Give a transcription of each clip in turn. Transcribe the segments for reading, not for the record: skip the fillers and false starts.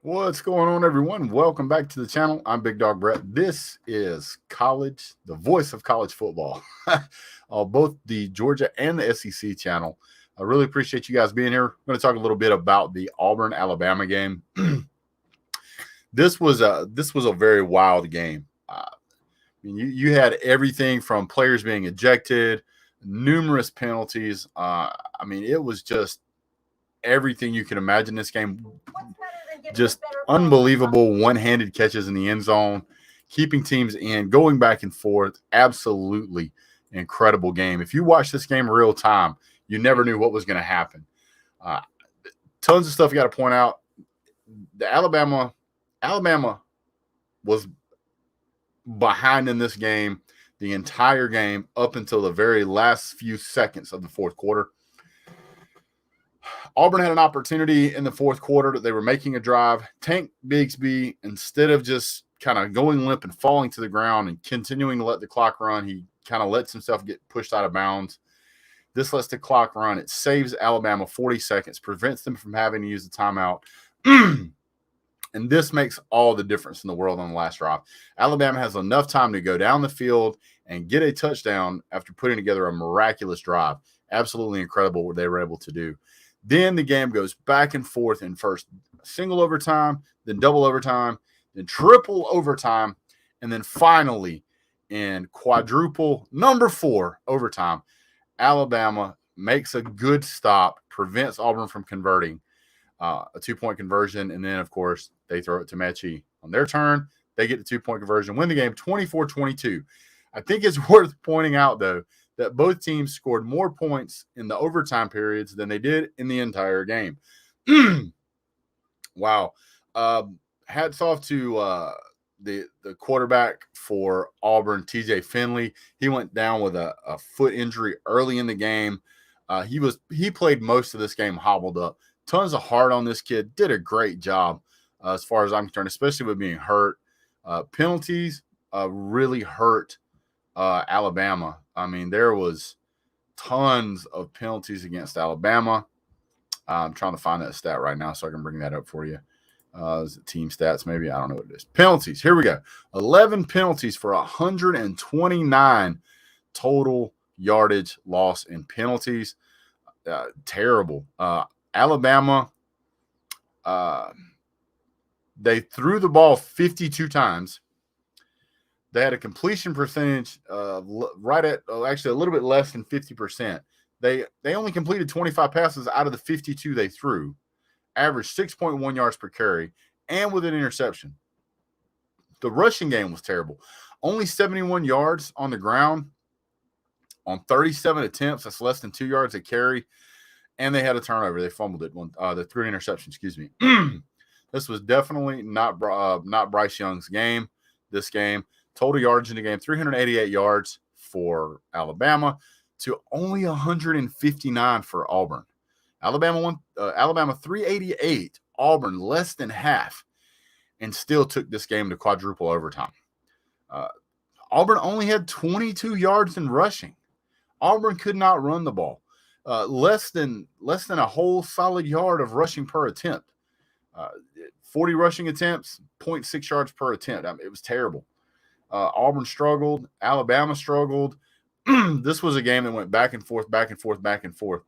What's going on, everyone? Welcome back to the channel. I'm Big Dog Brett. This is college, the voice of college football, both the Georgia and the SEC channel. I really appreciate you guys being here. I'm going to talk a little bit about the Auburn Alabama game. This was a very wild game. You had everything from players being ejected, numerous penalties. It was just everything you can imagine. This game, just unbelievable one-handed catches in the end zone, keeping teams in, going back and forth. Absolutely incredible game. If you watch this game real time, you never knew what was going to happen. Uh, Tons of stuff you got to point out. The Alabama was behind in this game the entire game up until the very last few seconds of the fourth quarter. Auburn had an opportunity in the fourth quarter. They were making a drive. Tank Bigsby, instead of just kind of going limp and falling to the ground and continuing to let the clock run, he kind of lets himself get pushed out of bounds. This lets the clock run. It saves Alabama 40 seconds, prevents them from having to use the timeout. And this makes all the difference in the world on the last drive. Alabama has enough time to go down the field and get a touchdown after putting together a miraculous drive. Absolutely incredible what they were able to do. Then the game goes back and forth in first single overtime, then double overtime, then triple overtime, and then finally in quadruple number 4 overtime, Alabama makes a good stop, prevents Auburn from converting a 2-point conversion, and then, of course, they throw it to Mechie on their turn. They get the 2-point conversion, win the game 24-22. I think it's worth pointing out, though, that both teams scored more points in the overtime periods than they did in the entire game. Wow. Hats off to the quarterback for Auburn, TJ Finley. He went down with a foot injury early in the game. He played most of this game hobbled up. Tons of heart on this kid. Did a great job as far as I'm concerned, especially with being hurt. Penalties really hurt Alabama. I mean, there was tons of penalties against Alabama. I'm trying to find that stat right now so I can bring that up for you. Is it team stats? Maybe. I don't know what it is. Penalties. Here we go. 11 penalties for 129 total yardage loss in penalties. Terrible. Alabama, they threw the ball 52 times. They had a completion percentage right at actually a little bit less than 50%. They only completed 25 passes out of the 52 they threw, averaged 6.1 yards per carry, and with an interception. The rushing game was terrible. Only 71 yards on the ground on 37 attempts. That's less than 2 yards a carry. And they had a turnover. They fumbled it. They threw an interception, excuse me. This was definitely not Bryce Young's game, this game. Total yards in the game, 388 yards for Alabama to only 159 for Auburn. Alabama 388, Auburn less than half, and still took this game to quadruple overtime. Auburn only had 22 yards in rushing. Auburn could not run the ball. Less than a whole solid yard of rushing per attempt. 40 rushing attempts, 0.6 yards per attempt. I mean, it was terrible. Auburn struggled. Alabama struggled. This was a game that went back and forth, back and forth, back and forth.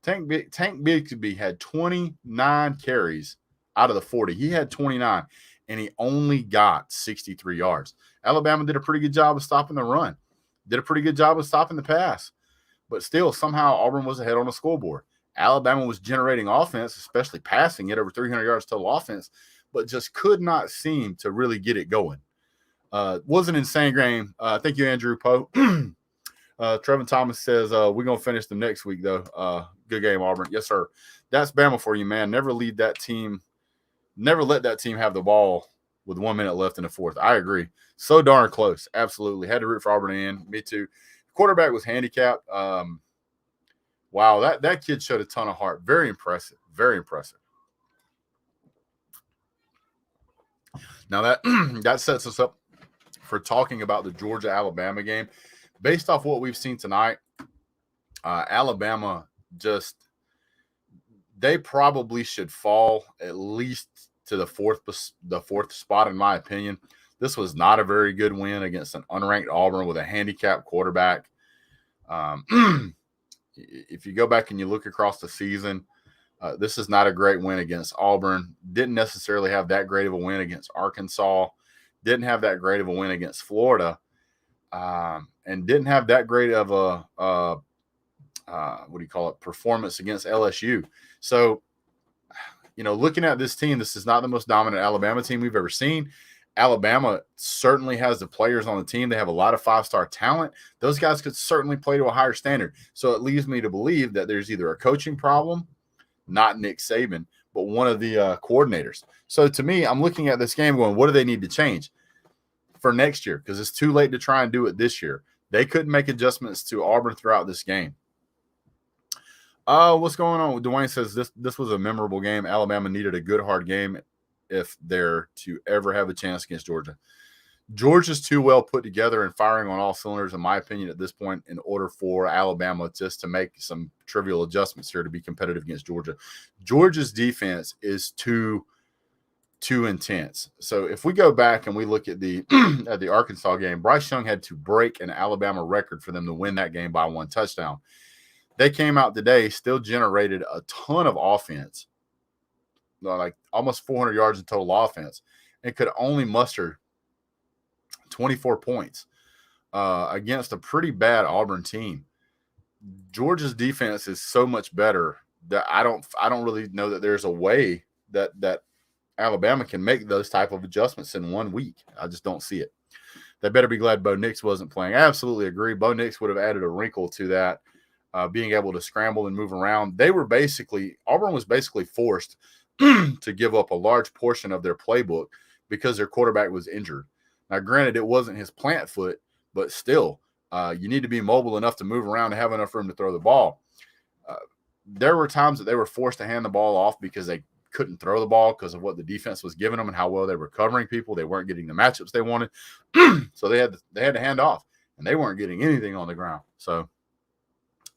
Tank Bigsby had 29 carries out of the 40. He had 29, and he only got 63 yards. Alabama did a pretty good job of stopping the run. Did a pretty good job of stopping the pass. But still, somehow Auburn was ahead on the scoreboard. Alabama was generating offense, especially passing it over 300 yards total offense, but just could not seem to really get it going. Was an insane game. Thank you, Andrew Poe. Trevin Thomas says, we're going to finish them next week, though. Good game, Auburn. Yes, sir. That's Bama for you, man. Never let that team have the ball with 1 minute left in the fourth. I agree. So darn close. Absolutely. Had to root for Auburn in. Me too. Quarterback was handicapped. Wow, that kid showed a ton of heart. Very impressive. Very impressive. Now that sets us up for talking about the Georgia-Alabama game. Based off what we've seen tonight, Alabama they probably should fall at least to the fourth spot, in my opinion. This was not a very good win against an unranked Auburn with a handicapped quarterback. If you go back and you look across the season, this is not a great win against Auburn. Didn't necessarily have that great of a win against Arkansas. Didn't have that great of a win against Florida. And didn't have that great of a performance against LSU. So, looking at this team, this is not the most dominant Alabama team we've ever seen. Alabama certainly has the players on the team. They have a lot of five-star talent. Those guys could certainly play to a higher standard. So it leaves me to believe that there's either a coaching problem, not Nick Saban, but one of the coordinators. So to me, I'm looking at this game going, what do they need to change for next year? Because it's too late to try and do it this year. They couldn't make adjustments to Auburn throughout this game. What's going on? Dwayne says this was a memorable game. Alabama needed a good, hard game if they're to ever have a chance against Georgia. Georgia's too well put together and firing on all cylinders, in my opinion, at this point, in order for Alabama just to make some trivial adjustments here to be competitive against Georgia. Georgia's defense is too intense. So if we go back and we look at the at the Arkansas game, Bryce Young had to break an Alabama record for them to win that game by 1 touchdown. They came out today, still generated a ton of offense, like almost 400 yards in total offense, and could only muster 24 points against a pretty bad Auburn team. Georgia's defense is so much better that I don't really know that there's a way that Alabama can make those type of adjustments in 1 week. I just don't see it. They better be glad Bo Nix wasn't playing. I absolutely agree. Bo Nix would have added a wrinkle to that. Being able to scramble and move around. Auburn was basically forced to give up a large portion of their playbook because their quarterback was injured. Now, granted, it wasn't his plant foot, but still, you need to be mobile enough to move around and have enough room to throw the ball. There were times that they were forced to hand the ball off because they couldn't throw the ball because of what the defense was giving them and how well they were covering people. They weren't getting the matchups they wanted. So they had to hand off, and they weren't getting anything on the ground. So,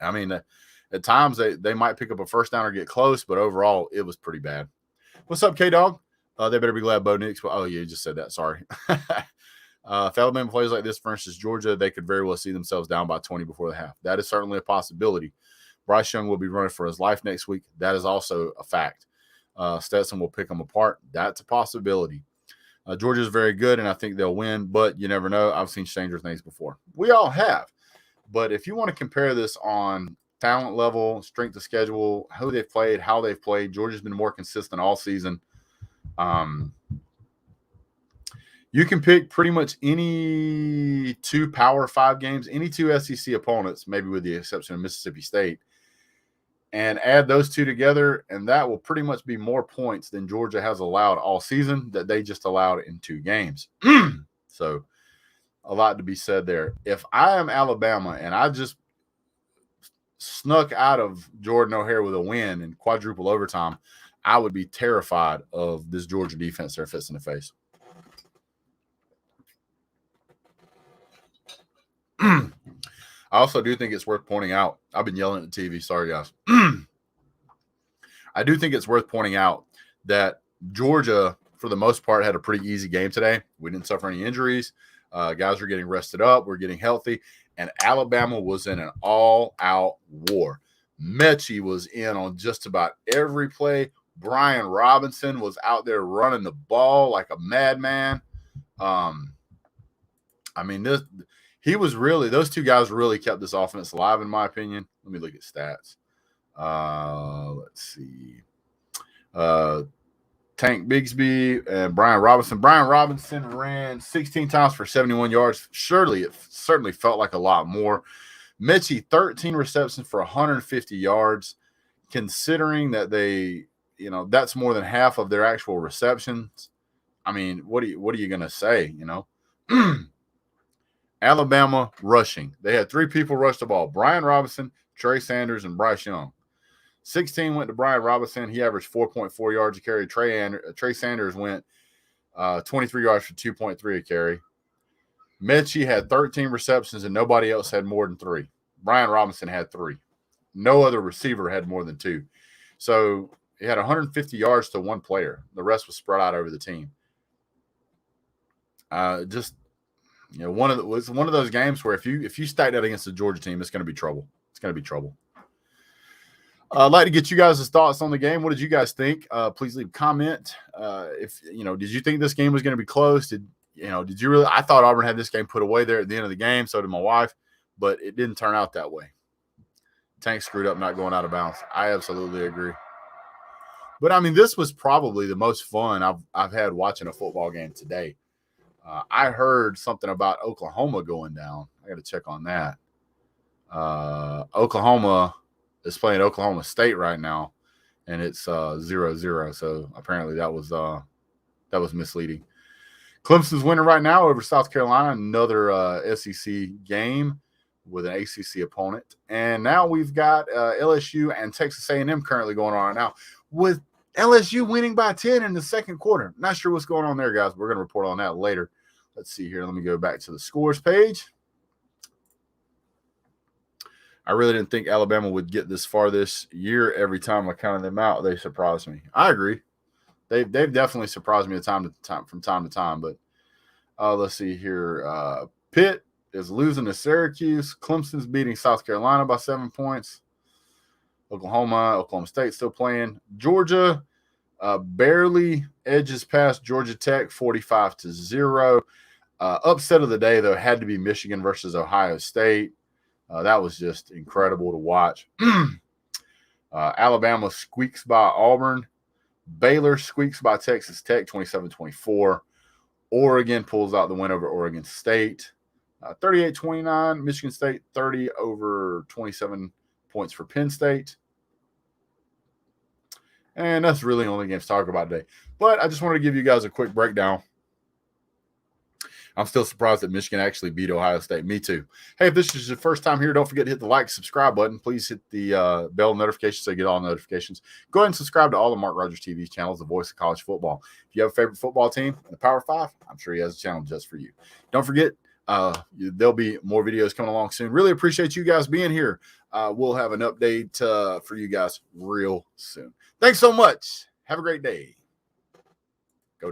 I mean, at times they might pick up a first down or get close, but overall it was pretty bad. What's up, K-Dog? They better be glad Bo Nix. Oh, yeah, you just said that. Sorry. If Alabama plays like this versus Georgia, they could very well see themselves down by 20 before the half. That is certainly a possibility. Bryce Young will be running for his life next week. That is also a fact. Stetson will pick them apart. That's a possibility. Georgia's very good, and I think they'll win, but you never know. I've seen stranger things before. We all have. But if you want to compare this on talent level, strength of schedule, who they've played, how they've played, Georgia's been more consistent all season. You can pick pretty much any 2 Power 5 games, any 2 SEC opponents, maybe with the exception of Mississippi State, and add those 2 together, and that will pretty much be more points than Georgia has allowed all season that they just allowed in 2 games. So, a lot to be said there. If I am Alabama and I just snuck out of Jordan O'Hare with a win in quadruple overtime, I would be terrified of this Georgia defense they're fist in the face. I also do think it's worth pointing out. I've been yelling at the TV. Sorry, guys. I do think it's worth pointing out that Georgia, for the most part, had a pretty easy game today. We didn't suffer any injuries. Guys were getting rested up. We're getting healthy. And Alabama was in an all-out war. Mechie was in on just about every play. Brian Robinson was out there running the ball like a madman. Those 2 guys really kept this offense alive, in my opinion. Let me look at stats. Let's see. Tank Bigsby and Brian Robinson. Brian Robinson ran 16 times for 71 yards. Surely it certainly felt like a lot more. Mechie, 13 receptions for 150 yards. Considering that that's more than half of their actual receptions. I mean, what are you going to say, Alabama rushing. They had 3 people rush the ball. Brian Robinson, Trey Sanders, and Bryce Young. 16 went to Brian Robinson. He averaged 4.4 yards a carry. Trey Sanders went 23 yards for 2.3 a carry. Mechie had 13 receptions, and nobody else had more than 3. Brian Robinson had 3. No other receiver had more than 2. So he had 150 yards to one player. The rest was spread out over the team. Just was one of those games where if you stack that against the Georgia team, it's going to be trouble. It's going to be trouble. I'd like to get you guys' thoughts on the game. What did you guys think? Please leave a comment. If did you think this game was going to be close? Did you really? I thought Auburn had this game put away there at the end of the game. So did my wife, but it didn't turn out that way. Tank screwed up not going out of bounds. I absolutely agree. But I mean, this was probably the most fun I've had watching a football game today. I heard something about Oklahoma going down. I got to check on that. Oklahoma is playing Oklahoma State right now, and it's 0-0. So apparently that was misleading. Clemson's winning right now over South Carolina, another SEC game with an ACC opponent. And now we've got LSU and Texas A&M currently going on right now, with LSU winning by 10 in the second quarter. Not sure what's going on there, guys. We're going to report on that later. Let's see here. Let me go back to the scores page. I really didn't think Alabama would get this far this year. Every time I counted them out, they surprised me. I agree. They've definitely surprised me from time to time. But let's see here. Pitt is losing to Syracuse. Clemson's beating South Carolina by 7 points. Oklahoma State still playing. Georgia barely edges past Georgia Tech 45-0. Upset of the day, though, had to be Michigan versus Ohio State. That was just incredible to watch. Alabama squeaks by Auburn. Baylor squeaks by Texas Tech 27-24. Oregon pulls out the win over Oregon State. 38-29. Michigan State 30 over 27 points for Penn State. And that's really the only games to talk about today. But I just wanted to give you guys a quick breakdown. I'm still surprised that Michigan actually beat Ohio State. Me too. Hey, if this is your first time here, don't forget to hit the like, subscribe button. Please hit the bell notification so you get all notifications. Go ahead and subscribe to all the Mark Rogers TV channels, the voice of college football. If you have a favorite football team in the Power 5, I'm sure he has a channel just for you. Don't forget, there'll be more videos coming along soon. Really appreciate you guys being here. We'll have an update for you guys real soon. Thanks so much. Have a great day.